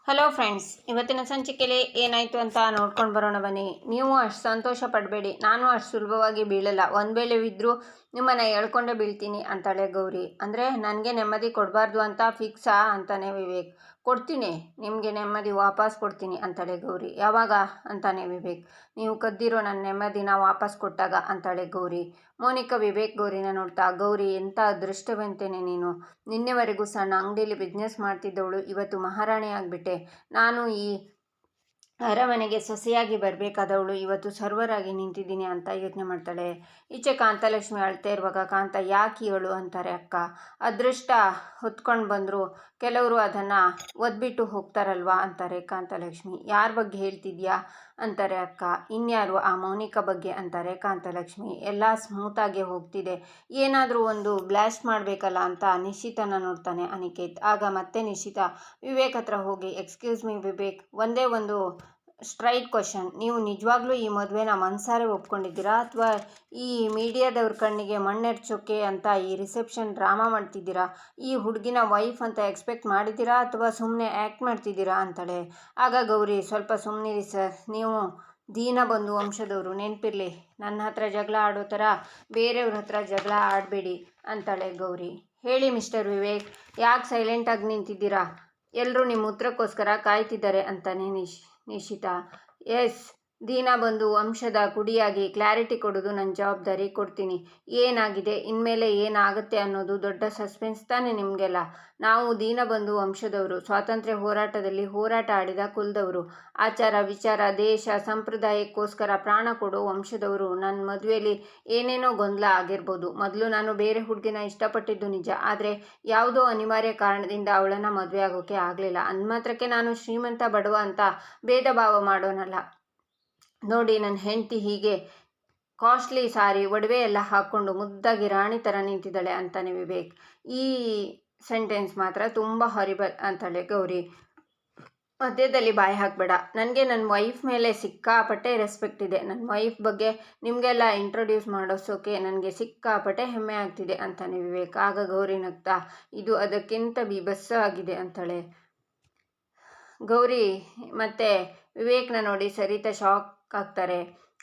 Hello friends, ಇವತ್ತಿನ ಸಂಚಿಕೆಯಲ್ಲಿ ಏನಾಯಿತು ಅಂತ ನೋಡ್ಕೊಂಡು ಬರೋಣ ಬನ್ನಿ. ನೀವು ಅಷ್ಟು ಸಂತೋಷ ಪಡಬೇಡಿ, ನಾನು ಅಷ್ಟು ಸುಲಭವಾಗಿ ಬೀಳಲ್ಲ. ಒಂದು ವೇಳೆ ಬಿದ್ದರೂ ನಿಮ್ಮನ್ನು ಎಳ್ಕೊಂಡೇ ಬೀಳ್ತೀನಿ ಅಂತಾಳೆ ಗೌರಿ. ಅಂದರೆ ನನಗೆ ನೆಮ್ಮದಿ ಕೊಡಬಾರ್ದು ಅಂತ ಫಿಕ್ಸಾ ಅಂತಾನೆ ವಿವೇಕ್. ಕೊಡ್ತೀನಿ, ನಿಮಗೆ ನೆಮ್ಮದಿ ವಾಪಸ್ ಕೊಡ್ತೀನಿ ಅಂತಾಳೆ ಗೌರಿ. ಯಾವಾಗ ಅಂತಾನೆ ವಿವೇಕ್. ನೀವು ಕದ್ದಿರೋ ನನ್ನ ನೆಮ್ಮದಿನ ವಾಪಸ್ ಕೊಟ್ಟಾಗ ಅಂತಾಳೆ ಗೌರಿ. ಮೋನಿಕಾ ವಿವೇಕ್ ಗೌರಿನ ನೋಡ್ತಾ, ಗೌರಿ ಎಂಥ ಅದೃಷ್ಟವಂತೇನೆ ನೀನು. ನಿನ್ನೆವರೆಗೂ ಸಣ್ಣ ಅಂಗಡಿಯಲ್ಲಿ ಬಿಸ್ನೆಸ್ ಮಾಡ್ತಿದ್ದವಳು ಇವತ್ತು ಮಹಾರಾಣಿ ಆಗಿಬಿಟ್ಟೆ. ನಾನು ಈ ಅರಮನೆಗೆ ಸೊಸೆಯಾಗಿ ಬರಬೇಕಾದವಳು ಇವತ್ತು ಸರ್ವರಾಗಿ ನಿಂತಿದ್ದೀನಿ ಅಂತ ಯೋಚನೆ ಮಾಡ್ತಾಳೆ. ಈಚೆ ಕಾಂತಲಕ್ಷ್ಮಿ ಅಳ್ತಾ ಇರುವಾಗ, ಕಾಂತ ಯಾಕೆ ಇವಳು ಅಂತಾರೆ ಅಕ್ಕ. ಅದೃಷ್ಟ ಹೊತ್ಕೊಂಡು ಬಂದರು ಕೆಲವರು ಅದನ್ನು ಒದ್ಬಿಟ್ಟು ಹೋಗ್ತಾರಲ್ವಾ ಅಂತಾರೆ ಕಾಂತಲಕ್ಷ್ಮಿ. ಯಾರ ಬಗ್ಗೆ ಹೇಳ್ತಿದ್ಯಾ ಅಂತಾರೆ ಅಕ್ಕ. ಇನ್ಯಾರು, ಆ ಮೌನಿಕಾ ಬಗ್ಗೆ ಅಂತಾರೆ ಕಾಂತಲಕ್ಷ್ಮಿ. ಎಲ್ಲ ಸ್ಮೂತಾಗಿ ಹೋಗ್ತಿದೆ, ಏನಾದರೂ ಒಂದು ಬ್ಲಾಸ್ಟ್ ಮಾಡಬೇಕಲ್ಲ ಅಂತ ನಿಶ್ಚಿತನ ನೋಡ್ತಾನೆ ಅನಿಕೇತ್. ಆಗ ಮತ್ತೆ ನಿಶ್ಚಿತ ವಿವೇಕ್ ಹತ್ರ ಹೋಗಿ, ಎಕ್ಸ್ಕ್ಯೂಸ್ ಮೀ ವಿವೇಕ್, ಒಂದೇ ಒಂದು ಸ್ಟ್ರೈಟ್ ಕ್ವಶನ್, ನೀವು ನಿಜವಾಗ್ಲೂ ಈ ಮದುವೆನ ಮನಸಾರೆ ಒಪ್ಕೊಂಡಿದ್ದೀರಾ ಅಥವಾ ಈ ಮೀಡಿಯಾದವ್ರ ಕಣ್ಣಿಗೆ ಮಣ್ಣೆರ್ಚೋಕೆ ಅಂತ ಈ ರಿಸೆಪ್ಷನ್ ಡ್ರಾಮಾ ಮಾಡ್ತಿದ್ದೀರಾ? ಈ ಹುಡುಗಿನ ವೈಫ್ ಅಂತ ಎಕ್ಸ್ಪೆಕ್ಟ್ ಮಾಡಿದ್ದೀರಾ ಅಥವಾ ಸುಮ್ಮನೆ ಆ್ಯಕ್ಟ್ ಮಾಡ್ತಿದ್ದೀರಾ ಅಂತಾಳೆ. ಆಗ ಗೌರಿ, ಸ್ವಲ್ಪ ಸುಮ್ಮನಿರಿ ಸರ್, ನೀವು ದೀನಬಂಧು ವಂಶದವರು, ನೆನಪಿರಲಿ, ನನ್ನ ಹತ್ರ ಜಗಳ ಆಡೋ ಥರ ಬೇರೆಯವ್ರ ಹತ್ರ ಜಗಳ ಆಡಬೇಡಿ ಅಂತಾಳೆ ಗೌರಿ. ಹೇಳಿ ಮಿಸ್ಟರ್ ವಿವೇಕ್, ಯಾಕೆ ಸೈಲೆಂಟಾಗಿ ನಿಂತಿದ್ದೀರಾ? ಎಲ್ಲರೂ ನಿಮ್ಮ ಉತ್ತರಕ್ಕೋಸ್ಕರ ಕಾಯ್ತಿದ್ದಾರೆ ಅಂತಾನೆ ನಿಶಿತ. ಎಸ್, ದೀನಬಂಧು ವಂಶದ ಕುಡಿಯಾಗಿ ಕ್ಲಾರಿಟಿ ಕೊಡೋದು ನನ್ನ ಜವಾಬ್ದಾರಿ, ಕೊಡ್ತೀನಿ. ಏನಾಗಿದೆ, ಇನ್ಮೇಲೆ ಏನಾಗುತ್ತೆ ಅನ್ನೋದು ದೊಡ್ಡ ಸಸ್ಪೆನ್ಸ್ ತಾನೇ ನಿಮಗೆಲ್ಲ. ನಾವು ದೀನಬಂಧು ವಂಶದವರು, ಸ್ವಾತಂತ್ರ್ಯ ಹೋರಾಟದಲ್ಲಿ ಹೋರಾಟ ಆಡಿದ ಕುಲದವರು, ಆಚಾರ ವಿಚಾರ ದೇಶ ಸಂಪ್ರದಾಯಕ್ಕೋಸ್ಕರ ಪ್ರಾಣ ಕೊಡೋ ವಂಶದವರು. ನನ್ನ ಮದುವೆಯಲ್ಲಿ ಏನೇನೋ ಗೊಂದಲ ಆಗಿರ್ಬೋದು. ಮೊದಲು ನಾನು ಬೇರೆ ಹುಡುಗಿನ ಇಷ್ಟಪಟ್ಟಿದ್ದು ನಿಜ, ಆದರೆ ಯಾವುದೋ ಅನಿವಾರ್ಯ ಕಾರಣದಿಂದ ಅವಳನ್ನು ಮದುವೆ ಆಗೋಕ್ಕೆ ಆಗಲಿಲ್ಲ. ಅಂದಮಾತ್ರಕ್ಕೆ ನಾನು ಶ್ರೀಮಂತ ಬಡವ ಅಂತ ಭೇದ ಭಾವ ಮಾಡೋನಲ್ಲ. ನೋಡಿ, ನನ್ನ ಹೆಂಡತಿ ಹೀಗೆ ಕಾಸ್ಟ್ಲಿ ಸಾರಿ ಒಡವೆ ಎಲ್ಲ ಹಾಕ್ಕೊಂಡು ಮುದ್ದಾಗಿ ರಾಣಿ ಥರ ನಿಂತಿದ್ದಾಳೆ ಅಂತಾನೆ ವಿವೇಕ್. ಈ ಸೆಂಟೆನ್ಸ್ ಮಾತ್ರ ತುಂಬ ಹಾರಿಬಲ್ ಅಂತಾಳೆ ಗೌರಿ. ಮಧ್ಯದಲ್ಲಿ ಬಾಯಿ ಹಾಕಬೇಡ, ನನಗೆ ನನ್ನ ವೈಫ್ ಮೇಲೆ ಸಿಕ್ಕಾಪಟ್ಟೆ ರೆಸ್ಪೆಕ್ಟ್ ಇದೆ. ನನ್ನ ವೈಫ್ ಬಗ್ಗೆ ನಿಮಗೆಲ್ಲ ಇಂಟ್ರೊಡ್ಯೂಸ್ ಮಾಡೋಸೋಕೆ ನನಗೆ ಸಿಕ್ಕಾಪಟ್ಟೆ ಹೆಮ್ಮೆ ಆಗ್ತಿದೆ ಅಂತಾನೆ ವಿವೇಕ್. ಆಗ ಗೌರಿ ನಗ್ತಾ, ಇದು ಅದಕ್ಕಿಂತ ಬೀಭತ್ಸ ಆಗಿದೆ ಅಂತಾಳೆ ಗೌರಿ. ಮತ್ತೆ ವಿವೇಕ್ನ ನೋಡಿ ಸರಿತಾ ಶಾಕ್ ಆಗ್ತಾರೆ.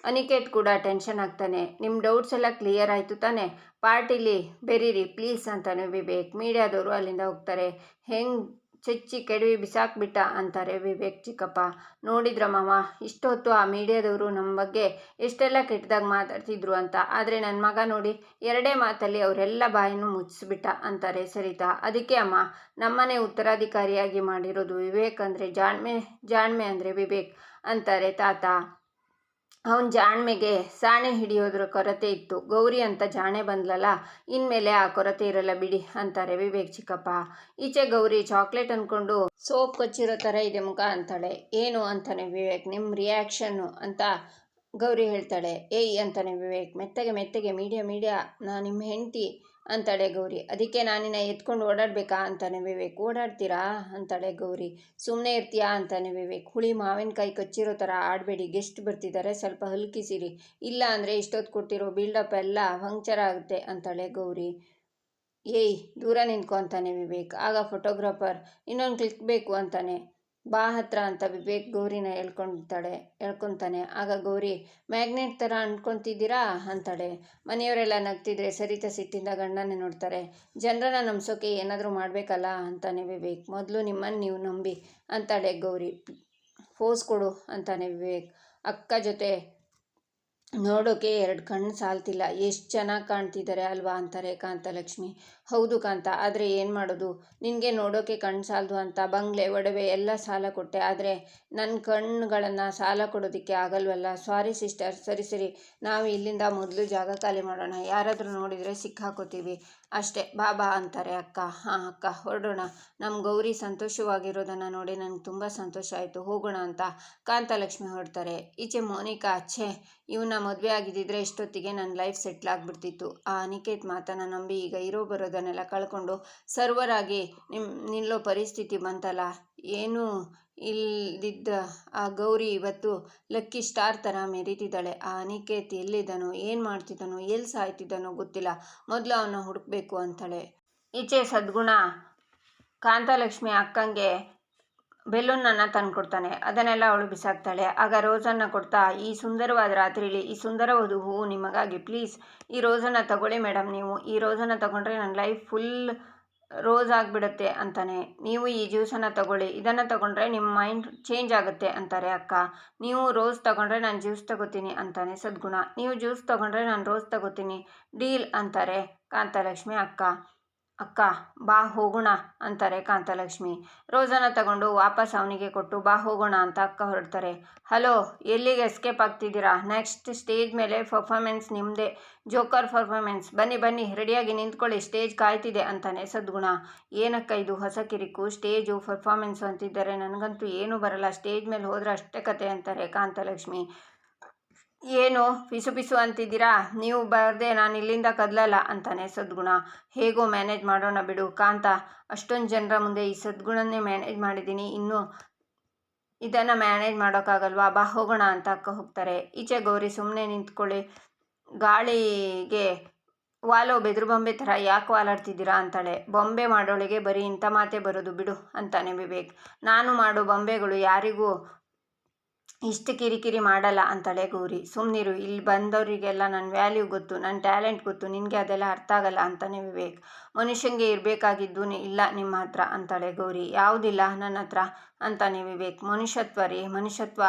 ಅನಿಕೇತ್ ಕೂಡ ಟೆನ್ಷನ್ ಆಗ್ತಾನೆ. ನಿಮ್ಮ ಡೌಟ್ಸ್ ಎಲ್ಲ ಕ್ಲಿಯರ್ ಆಯಿತು ತಾನೆ? ಪಾರ್ಟಿಲಿ ಬೆರೀರಿ ಪ್ಲೀಸ್ ಅಂತಾನೆ ವಿವೇಕ್. ಮೀಡಿಯಾದವರು ಅಲ್ಲಿಂದ ಹೋಗ್ತಾರೆ. ಹೆಂಗೆ ಚೆಚ್ಚಿ ಕೆಡವಿ ಬಿಸಾಕ್ಬಿಟ್ಟ ಅಂತಾರೆ ವಿವೇಕ್ ಚಿಕ್ಕಪ್ಪ. ನೋಡಿದ್ರ ಮಾವ, ಇಷ್ಟೊತ್ತು ಆ ಮೀಡಿಯಾದವರು ನಮ್ಮ ಬಗ್ಗೆ ಎಷ್ಟೆಲ್ಲ ಕೆಟ್ಟದಾಗಿ ಮಾತಾಡ್ತಿದ್ರು ಅಂತ, ಆದರೆ ನನ್ನ ಮಗ ನೋಡಿ ಎರಡೇ ಮಾತಲ್ಲಿ ಅವರೆಲ್ಲ ಬಾಯನ್ನು ಮುಚ್ಚಿಸ್ಬಿಟ್ಟ ಅಂತಾರೆ ಸರಿತಾ. ಅದಕ್ಕೆ ಅಮ್ಮ, ನಮ್ಮನೆ ಉತ್ತರಾಧಿಕಾರಿಯಾಗಿ ಮಾಡಿರೋದು ವಿವೇಕ್ ಅಂದರೆ ಜಾಣ್ಮೆ ಅಂದರೆ ವಿವೇಕ್ ಅಂತಾರೆ ತಾತ. ಅವನ ಜಾಣ್ಮೆಗೆ ಸಾಣೆ ಹಿಡಿಯೋದ್ರ ಕೊರತೆ ಇತ್ತು. ಗೌರಿ ಅಂತ ಜಾಣೆ ಬಂದ್ಲಲ್ಲ, ಇನ್ಮೇಲೆ ಆ ಕೊರತೆ ಇರಲ್ಲ ಬಿಡಿ ಅಂತಾರೆ ವಿವೇಕ್ ಚಿಕ್ಕಪ್ಪ. ಈಚೆ ಗೌರಿ ಚಾಕ್ಲೇಟ್ ಅಂದ್ಕೊಂಡು ಸೋಪ್ ಕೊಚ್ಚಿರೋ ಥರ ಇದೆ ಮುಖ ಅಂತಾಳೆ. ಏನು ಅಂತಾನೆ ವಿವೇಕ್. ನಿಮ್ಮ ರಿಯಾಕ್ಷನ್ನು ಅಂತ ಗೌರಿ ಹೇಳ್ತಾಳೆ. ಏಯ್ ಅಂತಾನೆ ವಿವೇಕ್. ಮೆತ್ತಗೆ ಮೀಡಿಯಾ ನಾ ನಿಮ್ಮ ಹೆಂಡತಿ ಅಂತಾಳೆ ಗೌರಿ. ಅದಕ್ಕೆ ನಾನಿನ್ನ ಎತ್ಕೊಂಡು ಓಡಾಡಬೇಕಾ ಅಂತಾನೆ ವಿವೇಕ್. ಓಡಾಡ್ತೀರಾ ಅಂತಾಳೆ ಗೌರಿ. ಸುಮ್ಮನೆ ಇರ್ತೀಯಾ ಅಂತಾನೆ ವಿವೇಕ್. ಹುಳಿ ಮಾವಿನಕಾಯಿ ಕಚ್ಚಿರೋ ಥರ ಆಡಬೇಡಿ, ಗೆಸ್ಟ್ ಬರ್ತಿದ್ದಾರೆ, ಸ್ವಲ್ಪ ಹಲ್ಕಿಸಿರಿ, ಇಲ್ಲ ಅಂದರೆ ಇಷ್ಟೊತ್ತು ಕೊಟ್ಟಿರೋ ಬಿಲ್ಡಪ್ ಎಲ್ಲ ಪಂಕ್ಚರ್ ಆಗುತ್ತೆ ಅಂತಾಳೆ ಗೌರಿ. ಏಯ್ ದೂರ ನಿಂತ್ಕೊ ಅಂತಾನೆ ವಿವೇಕ್. ಆಗ ಫೋಟೋಗ್ರಾಫರ್, ಇನ್ನೊಂದು ಕ್ಲಿಕ್ ಬೇಕು ಅಂತಾನೆ. ಬಾ ಹತ್ರ ಅಂತ ವಿವೇಕ್ ಗೌರಿನ ಎಳ್ಕೊತಾನೆ. ಆಗ ಗೌರಿ, ಮ್ಯಾಗ್ನೆಟ್ ಥರ ಅಂದ್ಕೊತಿದ್ದೀರಾ ಅಂತಾಳೆ. ಮನೆಯವರೆಲ್ಲ ನಗ್ತಿದ್ರೆ ಸರಿತಾ ಸಿಟ್ಟಿಂದ ಗಂಡನೇ ನೋಡ್ತಾರೆ. ಜನರನ್ನ ನಂಬಿಸೋಕೆ ಏನಾದರೂ ಮಾಡಬೇಕಲ್ಲ ಅಂತಾನೆ ವಿವೇಕ್. ಮೊದಲು ನಿಮ್ಮನ್ನು ನೀವು ನಂಬಿ ಅಂತಾಳೆ ಗೌರಿ. ಫೋಸ್ ಕೊಡು ಅಂತಾನೆ ವಿವೇಕ್. ಅಕ್ಕ ಜೊತೆ ನೋಡೋಕೆ 2 ಕಣ್ಣು ಸಾಲ್ತಿಲ್ಲ, ಎಷ್ಟು ಚೆನ್ನಾಗಿ ಕಾಣ್ತಿದ್ದಾರೆ ಅಲ್ವಾ ಅಂತಾರೆ ಕಾಂತಲಕ್ಷ್ಮಿ. ಹೌದು ಕಾಂತ, ಆದರೆ ಏನು ಮಾಡೋದು, ನಿನಗೆ ನೋಡೋಕೆ ಕಣ್ಣು ಸಾಲದು ಅಂತ ಬಂಗ್ಲೆ ಒಡವೆ ಎಲ್ಲ ಸಾಲ ಕೊಟ್ಟೆ, ಆದರೆ ನನ್ನ ಕಣ್ಣುಗಳನ್ನು ಸಾಲ ಕೊಡೋದಕ್ಕೆ ಆಗಲ್ವಲ್ಲ. ಸಾರಿ ಸಿಸ್ಟರ್, ಸರಿ ನಾವು ಇಲ್ಲಿಂದ ಮೊದಲು ಜಾಗ ಖಾಲಿ ಮಾಡೋಣ, ಯಾರಾದರೂ ನೋಡಿದರೆ ಸಿಕ್ಕಾಕೋತೀವಿ ಅಷ್ಟೇ, ಬಾ ಅಂತಾರೆ ಅಕ್ಕ. ಹಾಂ ಅಕ್ಕ, ಹೊರಡೋಣ. ನಮ್ಮ ಗೌರಿ ಸಂತೋಷವಾಗಿರೋದನ್ನು ನೋಡಿ ನನಗೆ ತುಂಬ ಸಂತೋಷ ಆಯಿತು, ಹೋಗೋಣ ಅಂತ ಕಾಂತಲಕ್ಷ್ಮಿ ಹೊರಡ್ತಾರೆ. ಈಚೆ ಮೋನಿಕಾ, ಛೇ, ಇವನ್ನ ಮದುವೆ ಆಗಿದ್ದಿದ್ರೆ ಇಷ್ಟೊತ್ತಿಗೆ ನನ್ನ ಲೈಫ್ ಸೆಟ್ಲ್ ಆಗಿಬಿಡ್ತಿತ್ತು. ಆ ಅನಿಕೇತ್ ಮಾತನ್ನು ನಂಬಿ ಈಗ ಇರೋ ಬರೋದನ್ನೆಲ್ಲ ಕಳ್ಕೊಂಡು ಸರ್ವರಾಗಿ ನಿಲ್ಲೋ ಪರಿಸ್ಥಿತಿ ಬಂತಲ್ಲ. ಏನೂ ಇಲ್ದಿದ್ದ ಆ ಗೌರಿ ಇವತ್ತು ಲಕ್ಕಿ ಸ್ಟಾರ್ ಥರ ಮೆರೀತಿದ್ದಾಳೆ. ಆ ಅನಿಕೇತ್ ಎಲ್ಲಿದ್ದಾನೋ, ಏನು ಮಾಡ್ತಿದ್ದಾನೋ, ಎಲ್ಲಿ ಸಾಯ್ತಿದ್ದಾನೋ ಗೊತ್ತಿಲ್ಲ, ಮೊದಲು ಅವನ್ನ ಹುಡುಕಬೇಕು ಅಂತಾಳೆ. ಈಚೆ ಸದ್ಗುಣ ಕಾಂತಲಕ್ಷ್ಮಿ ಅಕ್ಕಂಗೆ ಬೆಲೂನನ್ನು ತಂದುಕೊಡ್ತಾನೆ. ಅದನ್ನೆಲ್ಲ ಅವಳು ಬಿಸಾಕ್ತಾಳೆ. ಆಗ ರೋಸನ್ನು ಕೊಡ್ತಾ, ಈ ಸುಂದರವಾದ ರಾತ್ರಿಲಿ ಈ ಸುಂದರವಾದ ಹೂವು ನಿಮಗಾಗಿ, ಪ್ಲೀಸ್ ಈ ರೋಸನ್ನು ತಗೊಳ್ಳಿ ಮೇಡಮ್, ನೀವು ಈ ರೋಸನ್ನು ತಗೊಂಡ್ರೆ ನನ್ನ ಲೈಫ್ ಫುಲ್ ರೋಸ್ ಆಗಿಬಿಡುತ್ತೆ ಅಂತಾನೆ. ನೀವು ಈ ಜ್ಯೂಸನ್ನು ತಗೊಳ್ಳಿ, ಇದನ್ನು ತಗೊಂಡ್ರೆ ನಿಮ್ಮ ಮೈಂಡ್ ಚೇಂಜ್ ಆಗುತ್ತೆ ಅಂತಾರೆ ಅಕ್ಕ. ನೀವು ರೋಸ್ ತಗೊಂಡ್ರೆ ನಾನು ಜ್ಯೂಸ್ ತಗೋತೀನಿ ಅಂತಾನೆ ಸದ್ಗುಣ. ನೀವು ಜ್ಯೂಸ್ ತಗೊಂಡ್ರೆ ನಾನು ರೋಸ್ ತಗೋತೀನಿ, ಡೀಲ್ ಅಂತಾರೆ ಕಾಂತಲಕ್ಷ್ಮಿ ಅಕ್ಕ. ಅಕ್ಕ ಬಾ ಹೋಗೋಣ ಅಂತಾರೆ ಕಾಂತಲಕ್ಷ್ಮಿ. ರೋಸನ್ನು ತಗೊಂಡು ವಾಪಸ್ ಅವನಿಗೆ ಕೊಟ್ಟು ಬಾ ಹೋಗೋಣ ಅಂತ ಅಕ್ಕ ಹೊರಡ್ತಾರೆ. ಹಲೋ, ಎಲ್ಲಿಗೆ ಎಸ್ಕೇಪ್ ಆಗ್ತಿದ್ದೀರಾ? ನೆಕ್ಸ್ಟ್ ಸ್ಟೇಜ್ ಮೇಲೆ ಪರ್ಫಾರ್ಮೆನ್ಸ್ ನಿಮ್ಮದೇ, ಜೋಕರ್ ಪರ್ಫಾರ್ಮೆನ್ಸ್. ಬನ್ನಿ ಬನ್ನಿ, ರೆಡಿಯಾಗಿ ನಿಂತ್ಕೊಳ್ಳಿ, ಸ್ಟೇಜ್ ಕಾಯ್ತಿದೆ ಅಂತಾನೆ ಸದ್ಗುಣ. ಏನಕ್ಕ ಇದು ಹೊಸ ಕಿರಿಕು, ಸ್ಟೇಜು ಪರ್ಫಾರ್ಮೆನ್ಸು ಅಂತಿದ್ದಾರೆ, ನನಗಂತೂ ಏನೂ ಬರಲ್ಲ, ಸ್ಟೇಜ್ ಮೇಲೆ ಹೋದರೆ ಅಷ್ಟೇ ಕತೆ ಅಂತಾರೆ ಕಾಂತಲಕ್ಷ್ಮಿ. ಏನು ಪಿಸು ಪಿಸು ಅಂತಿದ್ದೀರಾ? ನೀವು ಬರದೆ ನಾನು ಇಲ್ಲಿಂದ ಕದಲಲ್ಲ ಅಂತಾನೆ ಸದ್ಗುಣ. ಹೇಗೋ ಮ್ಯಾನೇಜ್ ಮಾಡೋಣ ಬಿಡು ಕಾಂತ, ಅಷ್ಟೊಂದು ಜನರ ಮುಂದೆ ಈ ಸದ್ಗುಣನ್ನೇ ಮ್ಯಾನೇಜ್ ಮಾಡಿದ್ದೀನಿ, ಇನ್ನು ಇದನ್ನು ಮ್ಯಾನೇಜ್ ಮಾಡೋಕ್ಕಾಗಲ್ವಾ? ಬಾ ಹೋಗೋಣ ಅಂತ ಅಕ್ಕ ಹೋಗ್ತಾರೆ. ಈಚೆ ಗೌರಿ, ಸುಮ್ಮನೆ ನಿಂತ್ಕೊಳ್ಳಿ, ಗಾಳಿಗೆ ವಾಲೋ ಬೆದರು ಬೊಂಬೆ ಥರ ಯಾಕೆ ವಾಲಾಡ್ತಿದ್ದೀರಾ ಅಂತಾಳೆ. ಬೊಂಬೆ ಮಾಡೋಳಿಗೆ ಬರೀ ಇಂಥ ಮಾತೇ ಬರೋದು ಬಿಡು ಅಂತಾನೆ ವಿವೇಕ್. ನಾನು ಮಾಡೋ ಬೊಂಬೆಗಳು ಯಾರಿಗೂ ಇಷ್ಟು ಕಿರಿಕಿರಿ ಮಾಡಲ್ಲ ಅಂತಾಳೆ ಗೌರಿ. ಸುಮ್ಮನಿರು, ಇಲ್ಲಿ ಬಂದವರಿಗೆಲ್ಲ ನನ್ನ ವ್ಯಾಲ್ಯೂ ಗೊತ್ತು, ನನ್ನ ಟ್ಯಾಲೆಂಟ್ ಗೊತ್ತು, ನಿನಗೆ ಅದೆಲ್ಲ ಅರ್ಥ ಆಗಲ್ಲ ಅಂತಾನೆ ವಿವೇಕ್. ಮನುಷ್ಯಂಗೆ ಇರಬೇಕಾಗಿದ್ದು ಇಲ್ಲ ನಿಮ್ಮ ಹತ್ರ ಅಂತಾಳೆ ಗೌರಿ. ಯಾವುದಿಲ್ಲ ನನ್ನ ಹತ್ರ ಅಂತಾನೆ ವಿವೇಕ್. ಮನುಷ್ಯತ್ವ ರೀ, ಮನುಷ್ಯತ್ವ.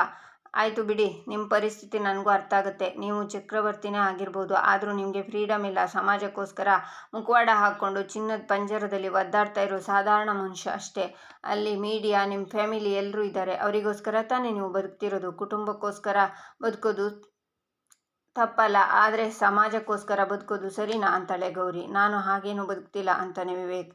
ಆಯಿತು ಬಿಡಿ, ನಿಮ್ಮ ಪರಿಸ್ಥಿತಿ ನನಗೂ ಅರ್ಥ ಆಗುತ್ತೆ, ನೀವು ಚಕ್ರವರ್ತಿನೇ ಆಗಿರ್ಬೋದು, ಆದರೂ ನಿಮಗೆ ಫ್ರೀಡಮ್ ಇಲ್ಲ. ಸಮಾಜಕ್ಕೋಸ್ಕರ ಮುಖವಾಡ ಹಾಕ್ಕೊಂಡು ಚಿನ್ನದ ಪಂಜರದಲ್ಲಿ ಒದ್ದಾಡ್ತಾ ಇರೋ ಸಾಧಾರಣ ಮನುಷ್ಯ ಅಷ್ಟೇ. ಅಲ್ಲಿ ಮೀಡಿಯಾ, ನಿಮ್ಮ ಫ್ಯಾಮಿಲಿ ಎಲ್ಲರೂ ಇದ್ದಾರೆ, ಅವರಿಗೋಸ್ಕರ ತಾನೇ ನೀವು ಬದುಕ್ತಿರೋದು. ಕುಟುಂಬಕ್ಕೋಸ್ಕರ ಬದುಕೋದು ತಪ್ಪಲ್ಲ, ಆದರೆ ಸಮಾಜಕ್ಕೋಸ್ಕರ ಬದುಕೋದು ಸರಿನಾ ಅಂತಾಳೆ ಗೌರಿ. ನಾನು ಹಾಗೇನು ಬದುಕ್ತಿಲ್ಲ ಅಂತಾನೆ ವಿವೇಕ್.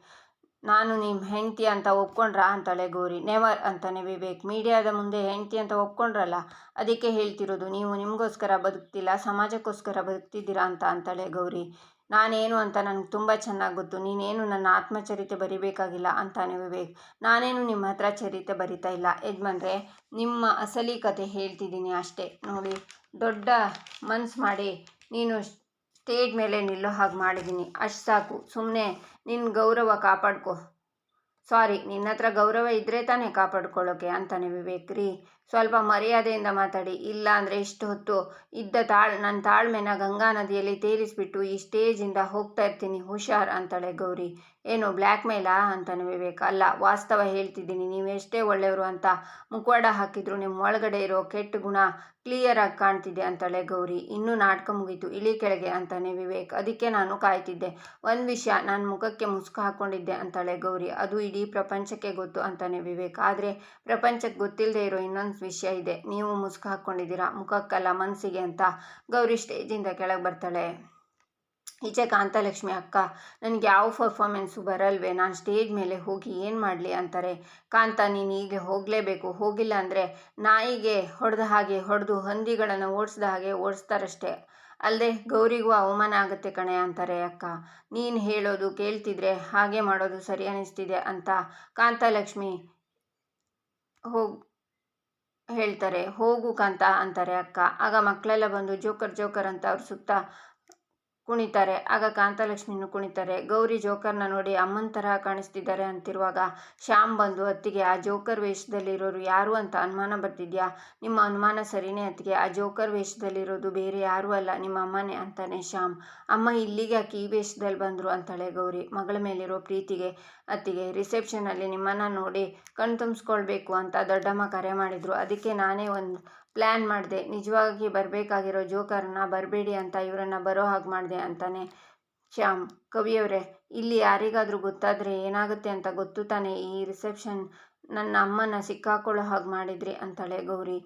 ನಾನು ನಿಮ್ಮ ಹೆಂಡತಿ ಅಂತ ಒಪ್ಕೊಂಡ್ರಾ ಅಂತಾಳೆ ಗೌರಿ. ನೆವರ್ ಅಂತಾನೆ ವಿವೇಕ್. ಮೀಡಿಯಾದ ಮುಂದೆ ಹೆಂಡತಿ ಅಂತ ಒಪ್ಕೊಂಡ್ರಲ್ಲ, ಅದಕ್ಕೆ ಹೇಳ್ತಿರೋದು, ನೀವು ನಿಮಗೋಸ್ಕರ ಬದುಕ್ತಿಲ್ಲ, ಸಮಾಜಕ್ಕೋಸ್ಕರ ಬದುಕ್ತಿದ್ದೀರಾ ಅಂತ ಅಂತಾಳೆ ಗೌರಿ. ನಾನೇನು ಅಂತ ನನಗೆ ತುಂಬ ಚೆನ್ನಾಗಿ ಗೊತ್ತು, ನೀನೇನು ನನ್ನ ಆತ್ಮಚರಿತೆ ಬರಿಬೇಕಾಗಿಲ್ಲ ಅಂತಾನೆ ವಿವೇಕ್. ನಾನೇನು ನಿಮ್ಮ ಹತ್ರ ಚರಿತೆ ಬರಿತಾ ಇಲ್ಲ ಯಜಮಾನ್ರೆ, ನಿಮ್ಮ ಅಸಲಿ ಕತೆ ಹೇಳ್ತಿದ್ದೀನಿ ಅಷ್ಟೇ. ನೋಡಿ, ದೊಡ್ಡ ಮನ್ಸು ಮಾಡಿ ನೀನು ಸ್ಟೇಜ್ ಮೇಲೆ ನಿಲ್ಲೋ ಹಾಗೆ ಮಾಡಿದ್ದೀನಿ, ಅಷ್ಟು ಸಾಕು. ಸುಮ್ಮನೆ ನಿನ್ನ ಗೌರವ ಕಾಪಾಡ್ಕೊ. ಸಾರಿ, ನಿನ್ನ ಹತ್ರ ಗೌರವ ಇದ್ದರೆ ತಾನೇ ಕಾಪಾಡ್ಕೊಳ್ಳೋಕೆ ಅಂತಾನೆ ವಿವೇಕ್. ರೀ, ಸ್ವಲ್ಪ ಮರ್ಯಾದೆಯಿಂದ ಮಾತಾಡಿ, ಇಲ್ಲ ಅಂದರೆ ಇಷ್ಟು ಹೊತ್ತು ಇದ್ದ ನನ್ನ ತಾಳ್ಮೆನ ಗಂಗಾ ನದಿಯಲ್ಲಿ ತೇಲಿಸ್ಬಿಟ್ಟು ಈ ಸ್ಟೇಜಿಂದ ಹೋಗ್ತಾ ಇರ್ತೀನಿ, ಹುಷಾರ್ ಅಂತಾಳೆ ಗೌರಿ. ಏನು ಬ್ಲ್ಯಾಕ್ ಮೇಲಾ ಅಂತಾನೆ ವಿವೇಕ್. ಅಲ್ಲ, ವಾಸ್ತವ ಹೇಳ್ತಿದ್ದೀನಿ, ನೀವೆಷ್ಟೇ ಒಳ್ಳೆಯವರು ಅಂತ ಮುಖವಾಡ ಹಾಕಿದ್ರು ನಿಮ್ಮ ಒಳಗಡೆ ಇರೋ ಕೆಟ್ಟ ಗುಣ ಕ್ಲಿಯರಾಗಿ ಕಾಣ್ತಿದೆ ಅಂತಾಳೆ ಗೌರಿ. ಇನ್ನೂ ನಾಟಕ ಮುಗೀತು, ಇಳಿ ಕೆಳಗೆ ಅಂತಾನೆ ವಿವೇಕ್. ಅದಕ್ಕೆ ನಾನು ಕಾಯ್ತಿದ್ದೆ. ಒಂದು ವಿಷಯ, ನಾನು ಮುಖಕ್ಕೆ ಮುಸುಕು ಹಾಕ್ಕೊಂಡಿದ್ದೆ ಅಂತಾಳೆ ಗೌರಿ. ಅದು ಇಡೀ ಪ್ರಪಂಚಕ್ಕೆ ಗೊತ್ತು ಅಂತಾನೆ ವಿವೇಕ್. ಆದರೆ ಪ್ರಪಂಚಕ್ಕೆ ಗೊತ್ತಿಲ್ಲದೆ ಇರೋ ಇನ್ನೊಂದು ವಿಷಯ ಇದೆ, ನೀವು ಮುಸುಕು ಹಾಕ್ಕೊಂಡಿದ್ದೀರಾ, ಮುಖಕ್ಕಲ್ಲ ಮನಸ್ಸಿಗೆ ಅಂತ. ಗೌರಿ ಸ್ಟೇಜಿಂದ ಕೆಳಗೆ ಬರ್ತಾಳೆ. ಈಚೆ ಕಾಂತಲಕ್ಷ್ಮಿ, ಅಕ್ಕ ನನಗೆ ಯಾವ ಪರ್ಫಾರ್ಮೆನ್ಸು ಬರಲ್ವೇ, ನಾನು ಸ್ಟೇಜ್ ಮೇಲೆ ಹೋಗಿ ಏನು ಮಾಡಲಿ ಅಂತಾರೆ. ಕಾಂತ, ನೀನು ಈಗ ಹೋಗಲೇಬೇಕು, ಹೋಗಿಲ್ಲ ಅಂದರೆ ನಾಯಿಗೆ ಹೊಡೆದ ಹಾಗೆ ಹೊಡೆದು ಹಂದಿಗಳನ್ನು ಓಡಿಸ್ದ ಹಾಗೆ ಓಡಿಸ್ತಾರಷ್ಟೇ, ಅಲ್ಲದೆ ಗೌರಿಗೂ ಅವಮಾನ ಆಗುತ್ತೆ ಕಣೆ ಅಂತಾರೆ ಅಕ್ಕ. ನೀನು ಹೇಳೋದು ಕೇಳ್ತಿದ್ರೆ ಹಾಗೆ ಮಾಡೋದು ಸರಿ ಅನ್ನಿಸ್ತಿದೆ ಅಂತ ಕಾಂತಲಕ್ಷ್ಮಿ ಹೇಳ್ತಾರೆ. ಹೋಗು ಕಾಂತ ಅಂತಾರೆ ಅಕ್ಕ. ಆಗ ಮಕ್ಕಳೆಲ್ಲ ಬಂದು ಜೋಕರ್ ಜೋಕರ್ ಅಂತ ಅವ್ರ ಸುತ್ತ ಕುಣಿತಾರೆ. ಆಗ ಕಾಂತಲಕ್ಷ್ಮಿನೂ ಕುಣಿತಾರೆ. ಗೌರಿ ಜೋಕರ್ನ ನೋಡಿ ಅಮ್ಮನ ತರಹ ಕಾಣಿಸ್ತಿದ್ದಾರೆ ಅಂತಿರುವಾಗ ಶ್ಯಾಮ್ ಬಂದು, ಅತ್ತಿಗೆ ಆ ಜೋಕರ್ ವೇಷದಲ್ಲಿರೋರು ಯಾರು ಅಂತ ಅನುಮಾನ ಬರ್ತಿದ್ಯಾ? ನಿಮ್ಮ ಅನುಮಾನ ಸರಿನೇ ಅತ್ತಿಗೆ, ಆ ಜೋಕರ್ ವೇಷದಲ್ಲಿರೋದು ಬೇರೆ ಯಾರೂ ಅಲ್ಲ, ನಿಮ್ಮ ಅಮ್ಮನೇ ಅಂತಾನೆ ಶ್ಯಾಮ್. ಅಮ್ಮ ಇಲ್ಲಿಗೆ ಯಾಕೆ ಈ ವೇಷದಲ್ಲಿ ಬಂದರು ಅಂತಾಳೆ ಗೌರಿ. ಮಗಳ ಮೇಲಿರೋ ಪ್ರೀತಿಗೆ ಅತ್ತಿಗೆ, ರಿಸೆಪ್ಷನಲ್ಲಿ ನಿಮ್ಮನ್ನು ನೋಡಿ ಕಣ್ ತುಂಬಿಸ್ಕೊಳ್ಬೇಕು ಅಂತ ದೊಡ್ಡಮ್ಮ ಕರೆ ಮಾಡಿದ್ರು, ಅದಕ್ಕೆ ನಾನೇ ಒಂದು ಪ್ಲ್ಯಾನ್ ಮಾಡಿದೆ, ನಿಜವಾಗಿ ಬರಬೇಕಾಗಿರೋ ಜೋಕರ್ನ ಬರಬೇಡಿ ಅಂತ ಇವರನ್ನು ಬರೋ ಹಾಗೆ ಮಾಡಿದೆ ಅಂತಾನೆ ಶ್ಯಾಮ್. ಕವಿಯವರೇ, ಇಲ್ಲಿ ಯಾರಿಗಾದರೂ ಗೊತ್ತಾದರೆ ಏನಾಗುತ್ತೆ ಅಂತ ಗೊತ್ತು ತಾನೇ, ಈ ರಿಸೆಪ್ಷನ್ ನನ್ನ ಅಮ್ಮನ ಸಿಕ್ಕಾಕೊಳ್ಳೋ ಹಾಗೆ ಮಾಡಿದ್ರಿ ಅಂತಾಳೆ ಗೌರಿ.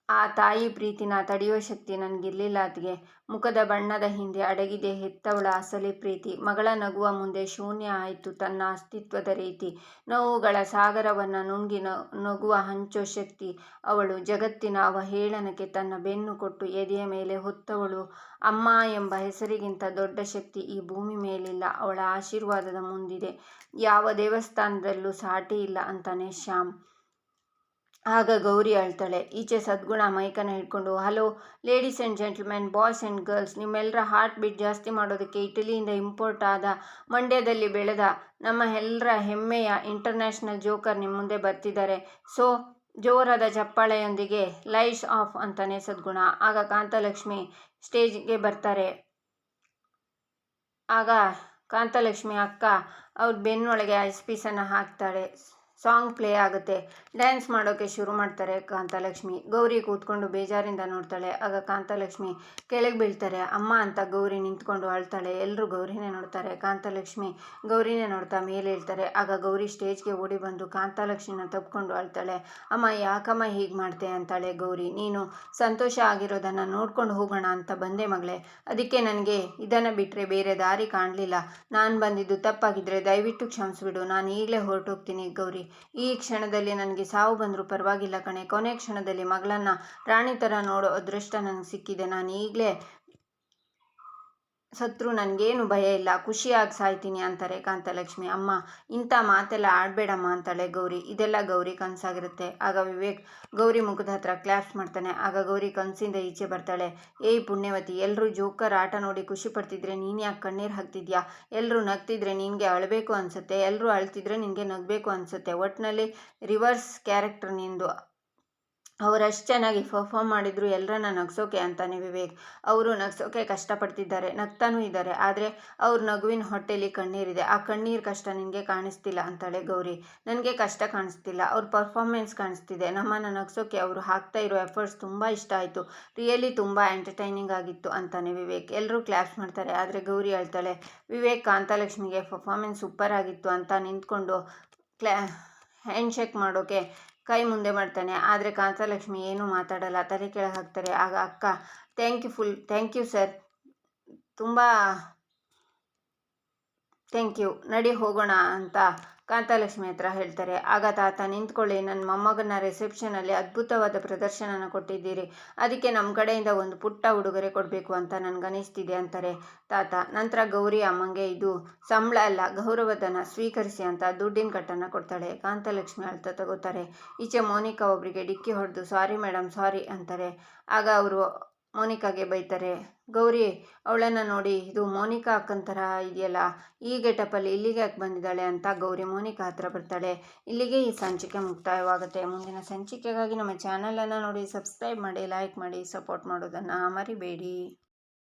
ಆ ತಾಯಿ ಪ್ರೀತಿನ ತಡೆಯೋ ಶಕ್ತಿ ನನಗಿರಲಿಲ್ಲ ಅತ್ತಿಗೆ. ಮುಖದ ಬಣ್ಣದ ಹಿಂದೆ ಅಡಗಿದೆ ಹೆತ್ತವಳ ಅಸಲಿ ಪ್ರೀತಿ. ಮಗಳ ನಗುವ ಮುಂದೆ ಶೂನ್ಯ ಆಯಿತು ತನ್ನ ಅಸ್ತಿತ್ವದ ರೀತಿ. ನೋವುಗಳ ಸಾಗರವನ್ನು ನುಂಗಿ ನಗುವ ಹಂಚೋ ಶಕ್ತಿ ಅವಳು. ಜಗತ್ತಿನ ಅವಹೇಳನಕ್ಕೆ ತನ್ನ ಬೆನ್ನು ಕೊಟ್ಟು ಎದೆಯ ಮೇಲೆ ಹೊತ್ತವಳು. ಅಮ್ಮ ಎಂಬ ಹೆಸರಿಗಿಂತ ದೊಡ್ಡ ಶಕ್ತಿ ಈ ಭೂಮಿ ಮೇಲಿಲ್ಲ, ಅವಳ ಆಶೀರ್ವಾದದ ಮುಂದಿದೆ ಯಾವ ದೇವಸ್ಥಾನದಲ್ಲೂ ಸಾಟಿ ಇಲ್ಲ ಅಂತಾನೆ ಶ್ಯಾಮ್. ಆಗ ಗೌರಿ ಅಳ್ತಾಳೆ. ಈಚೆ ಸದ್ಗುಣ ಮೈಕನ್ನ ಹಿಡ್ಕೊಂಡು, hello ladies and gentlemen, boys and girls, ನಿಮ್ಮೆಲ್ಲರ ಹಾರ್ಟ್ ಬೀಟ್ ಜಾಸ್ತಿ ಮಾಡೋದಕ್ಕೆ ಇಟಲಿಯಿಂದ ಇಂಪೋರ್ಟ್ ಆದ, ಮಂಡ್ಯದಲ್ಲಿ ಬೆಳೆದ ನಮ್ಮ ಎಲ್ಲರ ಹೆಮ್ಮೆಯ ಇಂಟರ್ನ್ಯಾಷನಲ್ ಜೋಕರ್ ನಿಮ್ಮ ಮುಂದೆ ಬರ್ತಿದ್ದಾರೆ. ಸೊ ಜೋರಾದ ಚಪ್ಪಾಳೆಯೊಂದಿಗೆ ಲೈಟ್ಸ್ ಆಫ್ ಅಂತಾನೆ ಸದ್ಗುಣ. ಆಗ ಕಾಂತಲಕ್ಷ್ಮಿ ಸ್ಟೇಜ್ಗೆ ಬರ್ತಾರೆ. ಆಗ ಕಾಂತಲಕ್ಷ್ಮಿ ಅಕ್ಕ ಅವ್ರ ಬೆನ್ನೊಳಗೆ ಐಸ್ ಪೀಸನ್ನು ಹಾಕ್ತಾಳೆ. ಸಾಂಗ್ ಪ್ಲೇ ಆಗುತ್ತೆ. ಡ್ಯಾನ್ಸ್ ಮಾಡೋಕ್ಕೆ ಶುರು ಮಾಡ್ತಾರೆ ಕಾಂತಲಕ್ಷ್ಮಿ. ಗೌರಿ ಕೂತ್ಕೊಂಡು ಬೇಜಾರಿಂದ ನೋಡ್ತಾಳೆ. ಆಗ ಕಾಂತಲಕ್ಷ್ಮಿ ಕೆಳಗೆ ಬೀಳ್ತಾರೆ. ಅಮ್ಮ ಅಂತ ಗೌರಿ ನಿಂತ್ಕೊಂಡು ಅಳ್ತಾಳೆ. ಎಲ್ಲರೂ ಗೌರಿನೇ ನೋಡ್ತಾರೆ. ಕಾಂತಲಕ್ಷ್ಮಿ ಗೌರಿನೇ ನೋಡ್ತಾ ಮೇಲೆ ಹೇಳ್ತಾರೆ. ಆಗ ಗೌರಿ ಸ್ಟೇಜ್ಗೆ ಓಡಿ ಬಂದು ಕಾಂತಲಕ್ಷ್ಮಿನ ತಪ್ಕೊಂಡು ಅಳ್ತಾಳೆ. ಅಮ್ಮ ಯಾಕಮ್ಮ ಹೀಗೆ ಮಾಡ್ತೆ ಅಂತಾಳೆ ಗೌರಿ. ನೀನು ಸಂತೋಷ ಆಗಿರೋದನ್ನು ನೋಡ್ಕೊಂಡು ಹೋಗೋಣ ಅಂತ ಬಂದೆ ಮಗಳೇ. ಅದಕ್ಕೆ ನನಗೆ ಇದನ್ನು ಬಿಟ್ಟರೆ ಬೇರೆ ದಾರಿ ಕಾಣಲಿಲ್ಲ. ನಾನು ಬಂದಿದ್ದು ತಪ್ಪಾಗಿದ್ದರೆ ದಯವಿಟ್ಟು ಕ್ಷಮಿಸ್ಬಿಡು. ನಾನು ಈಗಲೇ ಹೊರಟೋಗ್ತೀನಿ ಗೌರಿ. ಈ ಕ್ಷಣದಲ್ಲಿ ನನಗೆ ಸಾವು ಬಂದರೂ ಪರವಾಗಿಲ್ಲ ಕಣೆ. ಕೊನೆ ಕ್ಷಣದಲ್ಲಿ ಮಗಳನ್ನ ರಾಣಿ ಥರ ನೋಡೋ ಅದೃಷ್ಟ ನನಗೆ ಸಿಕ್ಕಿದೆ. ನಾನು ಈಗಲೇ ಸತ್ರು ನನಗೇನು ಭಯ ಇಲ್ಲ, ಖುಷಿಯಾಗಿ ಸಾಯ್ತೀನಿ ಅಂತಾರೆ ಕಾಂತಲಕ್ಷ್ಮಿ. ಅಮ್ಮ ಇಂಥ ಮಾತೆಲ್ಲ ಆಡಬೇಡಮ್ಮ ಅಂತಾಳೆ ಗೌರಿ. ಇದೆಲ್ಲ ಗೌರಿ ಕನಸಾಗಿರುತ್ತೆ. ಆಗ ವಿವೇಕ್ ಗೌರಿ ಮುಖದ ಹತ್ರ ಕ್ಲಾಪ್ಸ್ ಮಾಡ್ತಾನೆ. ಆಗ ಗೌರಿ ಕನಸಿಂದ ಈಚೆ ಬರ್ತಾಳೆ. ಏಯ್ ಪುಣ್ಯವತಿ, ಎಲ್ಲರೂ ಜೋಕರ್ ಆಟ ನೋಡಿ ಖುಷಿ ಪಡ್ತಿದ್ರೆ ನೀನು ಯಾಕೆ ಕಣ್ಣೀರು ಹಾಕ್ತಿದ್ಯಾ? ಎಲ್ಲರೂ ನಗ್ತಿದ್ರೆ ನಿನಗೆ ಅಳಬೇಕು ಅನಿಸುತ್ತೆ, ಎಲ್ಲರೂ ಅಳ್ತಿದ್ರೆ ನಿನಗೆ ನಗಬೇಕು ಅನಿಸುತ್ತೆ. ಒಟ್ಟಿನಲ್ಲಿ ರಿವರ್ಸ್ ಕ್ಯಾರೆಕ್ಟರ್ ನಿಂದು. ಅವರಷ್ಟು ಚೆನ್ನಾಗಿ ಪರ್ಫಾರ್ಮ್ ಮಾಡಿದ್ರು ಎಲ್ಲರನ್ನ ನಗ್ಸೋಕೆ ಅಂತಾನೆ ವಿವೇಕ್. ಅವರು ನಗ್ಸೋಕೆ ಕಷ್ಟಪಡ್ತಿದ್ದಾರೆ, ನಗ್ತಾನೂ ಇದ್ದಾರೆ. ಆದರೆ ಅವ್ರ ನಗುವಿನ ಹೊಟ್ಟೆಲಿ ಕಣ್ಣೀರಿದೆ. ಆ ಕಣ್ಣೀರು ಕಷ್ಟ ನಿನಗೆ ಕಾಣಿಸ್ತಿಲ್ಲ ಅಂತಾಳೆ ಗೌರಿ. ನನಗೆ ಕಷ್ಟ ಕಾಣಿಸ್ತಿಲ್ಲ, ಅವ್ರ ಪರ್ಫಾರ್ಮೆನ್ಸ್ ಕಾಣಿಸ್ತಿದೆ. ನಮ್ಮನ್ನು ನಗ್ಸೋಕೆ ಅವರು ಹಾಕ್ತಾ ಇರೋ ಎಫರ್ಟ್ಸ್ ತುಂಬ ಇಷ್ಟ ಆಯಿತು. ರಿಯಲಿ ತುಂಬ ಎಂಟರ್ಟೈನಿಂಗ್ ಆಗಿತ್ತು ಅಂತಾನೆ ವಿವೇಕ್. ಎಲ್ಲರೂ ಕ್ಲಾಪ್ಸ್ ಮಾಡ್ತಾರೆ. ಆದರೆ ಗೌರಿ ಹೇಳ್ತಾಳೆ. ವಿವೇಕ್ ಕಾಂತಲಕ್ಷ್ಮಿಗೆ ಪರ್ಫಾರ್ಮೆನ್ಸ್ ಸೂಪರ್ ಆಗಿತ್ತು ಅಂತ ನಿಂತ್ಕೊಂಡು ಹ್ಯಾಂಡ್ ಶೇಕ್ ಮಾಡೋಕೆ ಕೈ ಮುಂದೆ ಮಾಡ್ತಾನೆ. ಆದರೆ ಕಾಂತಲಕ್ಷ್ಮಿ ಏನೂ ಮಾತಾಡಲ್ಲ, ತಲೆ ಕೆಳಗೆ ಹಾಕ್ತಾರೆ. ಆಗ ಅಕ್ಕ ಥ್ಯಾಂಕ್ ಯು ಸರ್, ತುಂಬ ಥ್ಯಾಂಕ್ ಯು, ನಡಿ ಹೋಗೋಣ ಅಂತ ಕಾಂತಲಕ್ಷ್ಮಿ ಹತ್ರ ಹೇಳ್ತಾರೆ. ಆಗ ತಾತ ನಿಂತ್ಕೊಳ್ಳಿ, ನನ್ನ ಮೊಮ್ಮಗನ ರಿಸೆಪ್ಷನಲ್ಲಿ ಅದ್ಭುತವಾದ ಪ್ರದರ್ಶನನ ಕೊಟ್ಟಿದ್ದೀರಿ, ಅದಕ್ಕೆ ನಮ್ಮ ಕಡೆಯಿಂದ ಒಂದು ಪುಟ್ಟ ಉಡುಗೊರೆ ಕೊಡಬೇಕು ಅಂತ ನನಗನಿಸ್ತಿದೆ ಅಂತಾರೆ ತಾತ. ನಂತರ ಗೌರಿ ಅಮ್ಮಂಗೆ ಇದು ಸಂಬಳ ಅಲ್ಲ, ಗೌರವಧನ ಸ್ವೀಕರಿಸಿ ಅಂತ ದುಡ್ಡಿನ ಕಟ್ಟನ್ನು ಕೊಡ್ತಾಳೆ. ಕಾಂತಲಕ್ಷ್ಮಿ ಅಳ್ತಾ ತಗೋತಾರೆ. ಈಚೆ ಮೋನಿಕಾ ಒಬ್ಬರಿಗೆ ಡಿಕ್ಕಿ ಹೊಡೆದು ಸಾರಿ ಮೇಡಮ್ ಸಾರಿ ಅಂತಾರೆ. ಆಗ ಅವರು ಮೋನಿಕಾಗೆ ಬೈತಾರೆ. ಗೌರಿ ಅವಳನ್ನು ನೋಡಿ, ಇದು ಮೋನಿಕಾ ಅಕ್ಕನ ಥರ ಇದೆಯಲ್ಲ, ಈ ಗೆಟಪಲ್ಲಿ ಇಲ್ಲಿಗೆ ಯಾಕೆ ಬಂದಿದ್ದಾಳೆ ಅಂತ ಗೌರಿ ಮೋನಿಕಾ ಹತ್ರ ಬರ್ತಾಳೆ. ಇಲ್ಲಿಗೆ ಈ ಸಂಚಿಕೆ ಮುಕ್ತಾಯವಾಗುತ್ತೆ. ಮುಂದಿನ ಸಂಚಿಕೆಗಾಗಿ ನಮ್ಮ ಚಾನಲನ್ನು ನೋಡಿ ಸಬ್ಸ್ಕ್ರೈಬ್ ಮಾಡಿ, ಲೈಕ್ ಮಾಡಿ, ಸಪೋರ್ಟ್ ಮಾಡೋದನ್ನು ಮರಿಬೇಡಿ.